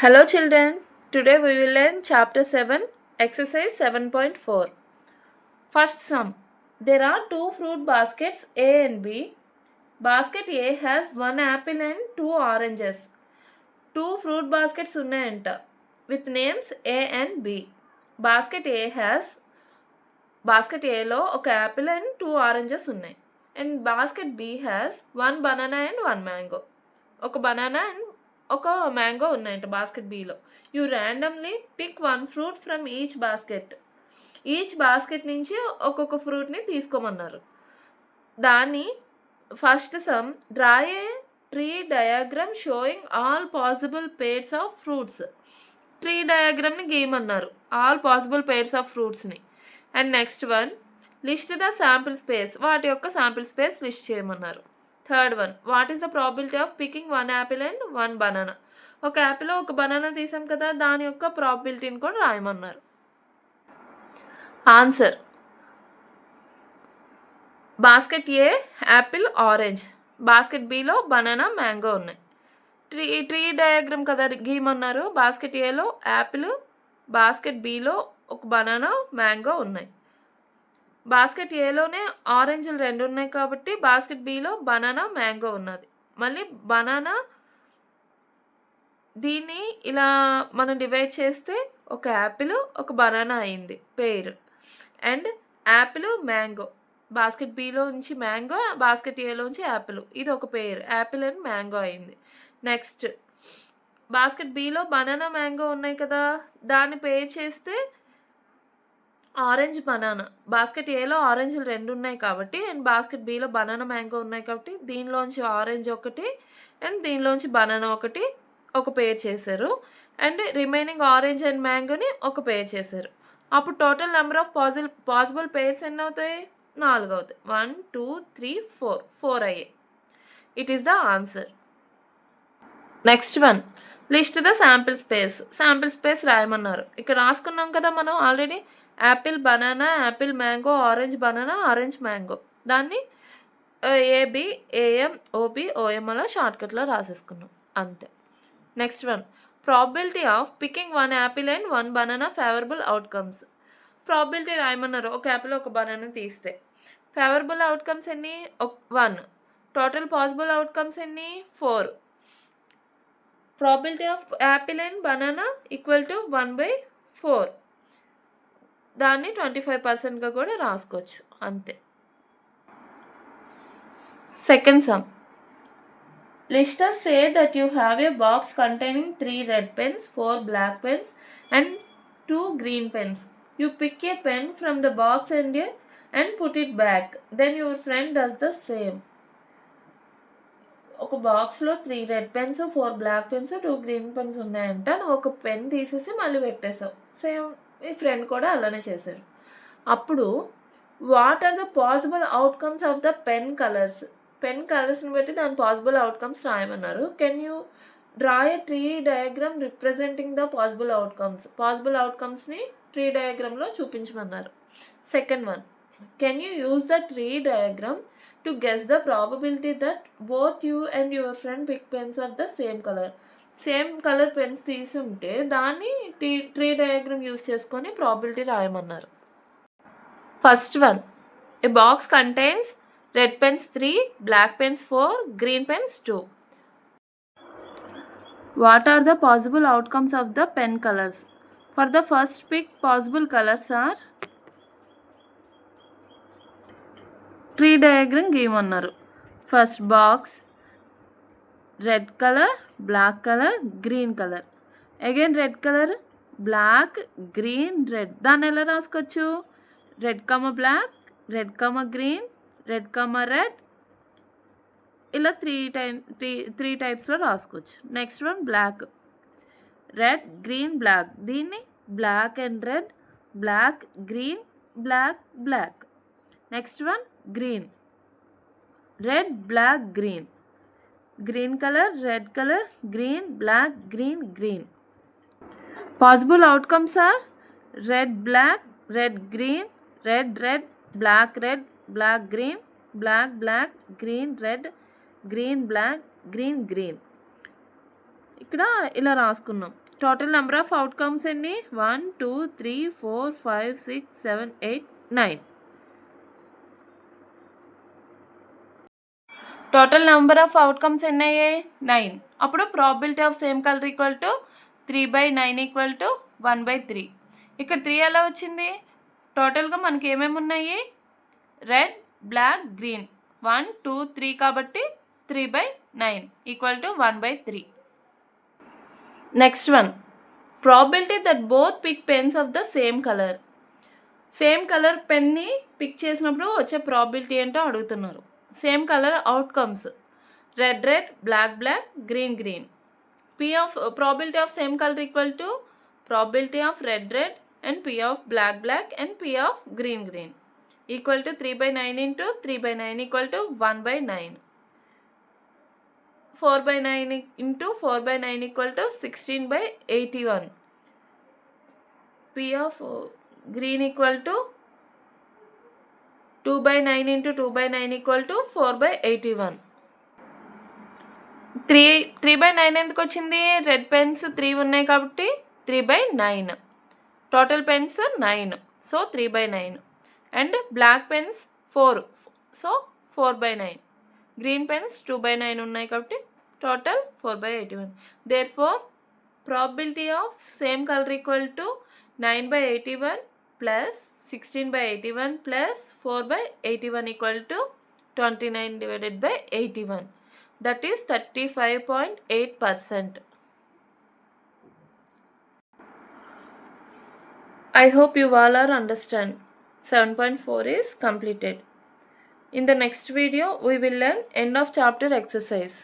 Hello children, today we will learn chapter 7, exercise 7.4. First sum. There are two fruit baskets A and B. Basket A has one apple and two oranges. Two fruit baskets unnayanta with names A and B. Basket A lo oka apple and two oranges unnai. And basket B has one banana and one mango. Oka banana and ఒక mango ఉన్నాయంట basket బీలో. You randomly pick one fruit from each basket నుంచి ఒక్కొక్క ఫ్రూట్ని తీసుకోమన్నారు. దాన్ని first some draw a tree diagram showing all possible pairs of fruits. Tree డయాగ్రామ్ని గీయమన్నారు, ఆల్ పాసిబుల్ పేర్స్ ఆఫ్ ఫ్రూట్స్ని. And next one list the sample space, వాటి యొక్క శాంపిల్ స్పేస్ లిస్ట్ చేయమన్నారు. Third one what is the probability of picking one apple and one banana. ఒక apple ఒక banana తీసాం కదా, దాని యొక్క ప్రాబిలిటీని కూడా రాయమన్నారు. Answer basket A apple orange, basket బిలో బనానా మ్యాంగో ఉన్నాయి. ట్రీ డయాగ్రామ్ కదా గీయమన్నారు. బాస్కెట్ ఏలో యాపిల్, బాస్కెట్ బిలో ఒక బనానా మ్యాంగో ఉన్నాయి. బాస్కెట్ ఏలోనే ఆరెంజ్లు రెండు ఉన్నాయి కాబట్టి బాస్కెట్ బిలో బనానా మ్యాంగో ఉన్నది. మళ్ళీ బనానా దీన్ని ఇలా మనం డివైడ్ చేస్తే ఒక యాపిల్ ఒక బనానా అయింది pair. And apple mango, basket బిలో నుంచి మ్యాంగో, బాస్కెట్ ఏలోంచి యాపిల్, ఇది ఒక పేర్, యాపిల్ అండ్ మ్యాంగో అయింది. నెక్స్ట్ బాస్కెట్ బిలో బనానా మ్యాంగో ఉన్నాయి కదా, దాన్ని పేర్ చేస్తే ఆరెంజ్ బనానా. బాస్కెట్ ఏలో ఆరెంజ్లు రెండు ఉన్నాయి కాబట్టి అండ్ బాస్కెట్ బిలో బనానా మ్యాంగో ఉన్నాయి కాబట్టి దీనిలోంచి ఆరెంజ్ ఒకటి అండ్ దీనిలోంచి బనానా ఒకటి ఒక పేర్ చేశారు. అండ్ రిమైనింగ్ ఆరెంజ్ అండ్ మ్యాంగోని ఒక పేర్ చేశారు. అప్పుడు total number of possible pairs ఎన్ని అవుతాయి? 4 అవుతాయి. 1 2 3 4 అయ్యాయి. It is the answer. Next one list the sample space రాయమన్నారు. ఇక్కడ రాసుకున్నాం కదా మనం already, apple banana, apple mango, orange banana, orange mango. దాన్ని ఏబి, ఏఎం, ఓబి, ఓఎం అలా షార్ట్కట్లో రాసేసుకున్నాం అంతే. Next one probability of picking one apple and one banana favourable outcomes. Probability రాయమన్నారు. ఒక యాపిల్ ఒక బనానా తీస్తే ఫేవరబుల్ అవుట్కమ్స్ ఎన్ని? 1. టోటల్ పాసిబుల్ అవుట్కమ్స్ ఎన్ని? 4. Probability of apple and banana equal to 1/4. దాన్ని 25%గా కూడా రాసుకోవచ్చు అంతే. Second some listers say that you have a box containing 3 red pens, 4 black pens and 2 green pens. You pick a pen from the box and put it back. Then your friend does the same. ఒక బాక్స్లో 3 red pens, 4 black pens, 2 green pens ఉన్నాయంట. నువ్వు ఒక pen తీసేసి మళ్ళీ పెట్టేసావు. Same మీ friend కూడా అలానే చేశారు. అప్పుడు what are the possible outcomes of the pen కలర్స్ని బట్టి దాని పాసిబుల్ అవుట్కమ్స్ రాయమన్నారు. Can you draw a tree diagram representing the possible అవుట్కమ్స్ని ట్రీ డయాగ్రామ్లో చూపించమన్నారు. Second one can you use the tree diagram to guess the probability that both you and your friend pick pens of the same colour pens తీసి ఉంటే దాన్ని tree diagram use చేసుకొని probability రాయమన్నారు. First one a box contains red pens 3, black pens 4, green pens 2. What are the possible outcomes of the pen colours? For the first pick possible colours are, tree diagram గీయమన్నారు. First box red colour, black colour, green colour. Again red colour, black, green, red. దాన్ని ఎలా రాసుకోవచ్చు? Red comma black, red comma green, red comma red, ఇలా 3 టైప్స్లో రాసుకోవచ్చు. Next one black, red, green, black. దీన్ని black and red, black, green, black, black. Next one green, red, black, green. Green color, red color, green, black, green, green. Possible outcomes are red, black, red, green, red, black, green, black, green, red, green, black, green, green. ఇక్కడ ఇలా రాసుకున్నాం. Total number of outcomes ఎన్ని? 1 2 3 4 5 6 7 8 9. Total number of outcomes ఎన్ని అయ్యాయి? 9. అప్పుడు probability of same colour equal to 3/9 equal to 1/3. ఇక్కడ 3 ఎలా వచ్చింది? టోటల్గా మనకి ఏమేమి ఉన్నాయి? రెడ్, బ్లాక్, గ్రీన్ 1 2 3 కాబట్టి 3/9 equal to 1/3. Next one, probability that both pick pens of the same colour. Same colour పెన్ని పిక్ చేసినప్పుడు వచ్చే ప్రాబిలిటీ ఏంటో అడుగుతున్నారు. Same colour outcomes red red, black black, green green. Probability of same colour equal to probability of red red and P of black black and P of green green equal to 3/9 into 3/9 equal to 1/9. 4/9 into 4/9 equal to 16/81. P of green equal to 2/9 into 2/9 equal to 4/81. 3/9 ఎందుకు వచ్చింది? Red pens 3 ఉన్నాయి కాబట్టి 3/9. Total pens 9, so 3/9. And black pens 4, so 4/9. Green pens 2/9 ఉన్నాయి కాబట్టి total 4/81. Therefore probability of same colour equal to 9/81 plus 16/81 plus 4/81 equal to 29 divided by 81. That is 35.8%. I hope you all are understand. 7.4 is completed. In the next video, we will learn end of chapter exercise.